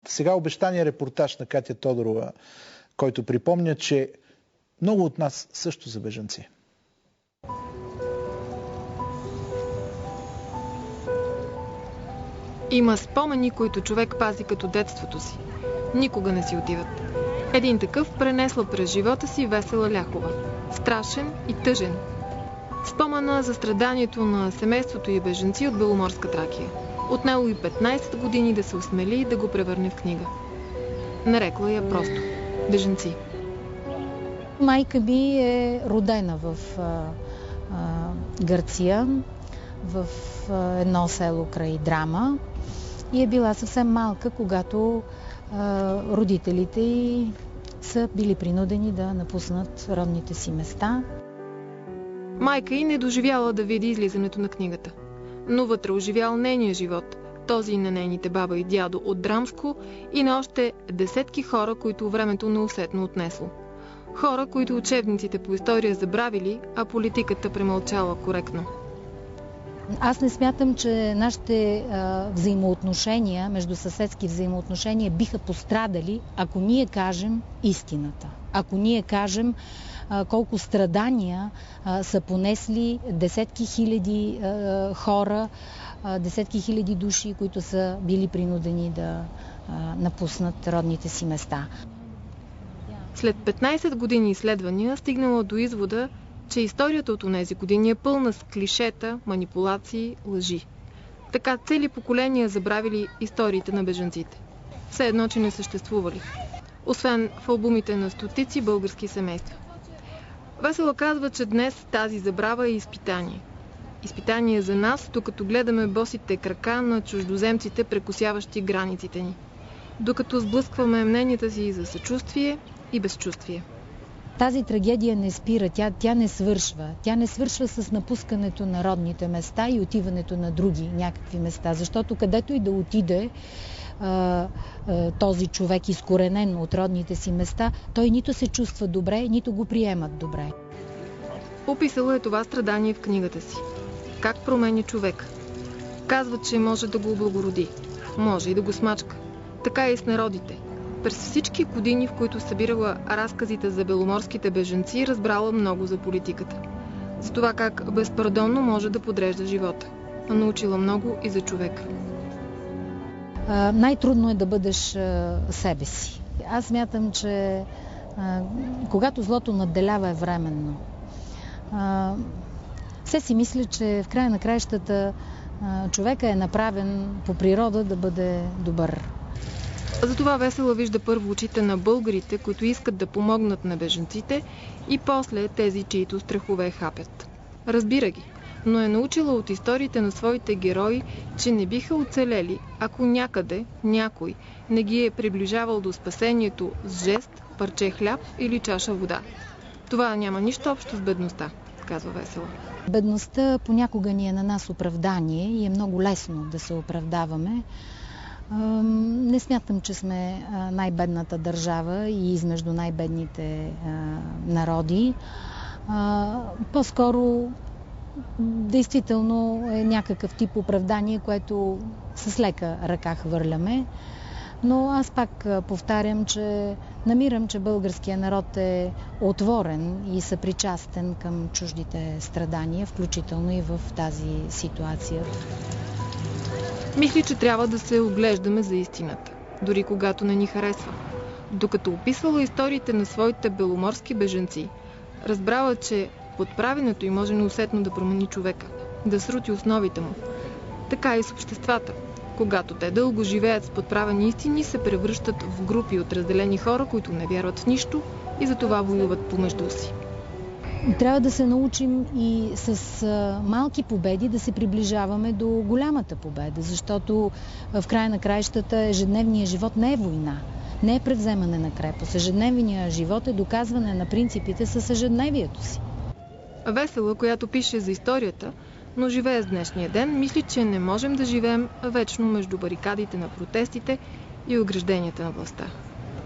Сега обещания репортаж на Катя Тодорова, който припомня, че много от нас също са бежанци. Има спомени, които човек пази като детството си. Никога не си отиват. Един такъв пренесла през живота си Весела Ляхова. Страшен и тъжен. Спомена за страданието на семейството и бежанци от Беломорска Тракия. Отнело и 15 години да се осмели и да го превърне в книга. Нарекла я просто бежанци. Майка ми е родена в Гърция, в едно село край Драма и е била съвсем малка, когато родителите й са били принудени да напуснат родните си места. Майка й не доживяла да види излизането на книгата, но вътре оживял нейния живот, този на нейните баба и дядо от Драмско и на още десетки хора, които времето неусетно отнесло. Хора, които учебниците по история забравили, а политиката премълчала коректно. Аз не смятам, че нашите взаимоотношения, междусъседски взаимоотношения биха пострадали, ако ние кажем истината. Ако ние кажем колко страдания са понесли десетки хиляди хора, десетки хиляди души, които са били принудени да напуснат родните си места. След 15 години изследвания стигнала до извода, че историята от онези години е пълна с клишета, манипулации, лъжи. Така цели поколения забравили историите на бежанците. Все едно, че не съществували. Освен в албумите на стотици български семейства. Весела казва, че днес тази забрава е изпитание. Изпитание за нас, докато гледаме босите крака на чуждоземците, прекосяващи границите ни. Докато сблъскваме мненията си за съчувствие и безчувствие. Тази трагедия не спира, тя не свършва. Тя не свършва с напускането на родните места и отиването на други някакви места. Защото където и да отиде този човек, изкоренен от родните си места, той нито се чувства добре, нито го приемат добре. Описала е това страдание в книгата си. Как променя човек. Казва, че може да го облагороди. Може и да го смачка. Така и с народите. През всички години, в които събирала разказите за беломорските бежанци, разбрала много за политиката. За това как безпардонно може да подрежда живота. А научила много и за човека. Най-трудно е да бъдеш себе си. Аз смятам, че когато злото надделява, е временно. Все си мисля, че в края на краищата човека е направен по природа да бъде добър. Затова Весела вижда първо очите на българите, които искат да помогнат на бежанците, и после тези, чието страхове хапят. Разбира ги, но е научила от историите на своите герои, че не биха оцелели, ако някъде някой не ги е приближавал до спасението с жест, парче хляб или чаша вода. Това няма нищо общо с бедността, казва Весела. Бедността понякога ни е на нас оправдание и е много лесно да се оправдаваме. Не смятам, че сме най-бедната държава и измежду най-бедните народи. По-скоро действително е някакъв тип оправдание, което с лека ръка хвърляме. Но аз пак повтарям, че намирам, че българският народ е отворен и съпричастен към чуждите страдания, включително и в тази ситуация. Мисли, че трябва да се оглеждаме за истината, дори когато не ни харесва. Докато описвала историите на своите беломорски бежанци, разбрала, че подправенето й може неусетно да промени човека, да срути основите му. Така и с обществата. Когато те дълго живеят с подправени истини, се превръщат в групи от разделени хора, които не вярват в нищо и затова воюват помежду си. Трябва да се научим и с малки победи да се приближаваме до голямата победа, защото в края на краищата ежедневният живот не е война, не е превземане на крепост. Ежедневният живот е доказване на принципите с ежедневието си. Весела, която пише за историята, но живее с днешния ден, мисли, че не можем да живеем вечно между барикадите на протестите и огражденията на властта.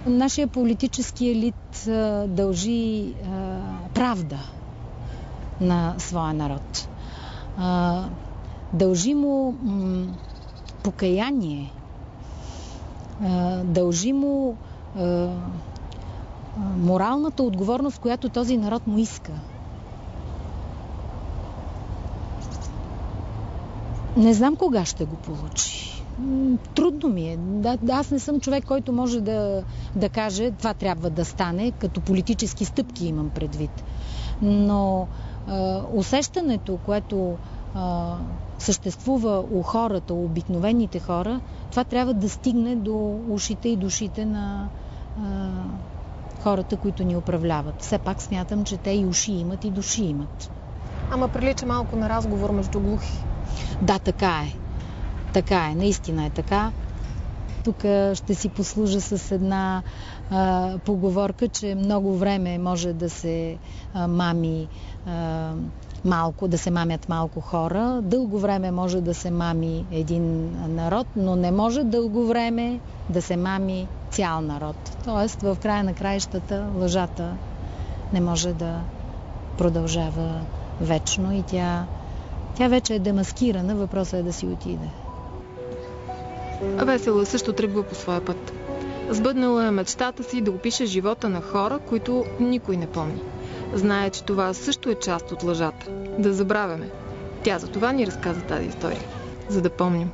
Нашия политически елит дължи правда на своя народ. Дължи му покаяние Дължи му моралната отговорност, която този народ му иска. Не знам кога ще го получи. Трудно ми е. Аз не съм човек, който може да каже това трябва да стане, като политически стъпки имам предвид. Но усещането, което съществува у хората, у обикновените хора, това трябва да стигне до ушите и душите на хората, които ни управляват. Все пак смятам, че те и уши имат, и души имат. Ама прилича малко на разговор между глухи. Да, така е. Така е, наистина е така. Тук ще си послужа с една поговорка, че много време може да се мами малко, да се мамят малко хора. Дълго време може да се мами един народ, но не може дълго време да се мами цял народ. Тоест, в края на краищата лъжата не може да продължава вечно и тя вече е демаскирана, въпросът е да си отиде. Весела също тръгва по своя път. Сбъднала е мечтата си да опише живота на хора, които никой не помни. Знае, че това също е част от лъжата. Да забравяме. Тя за това ни разказа тази история. За да помним.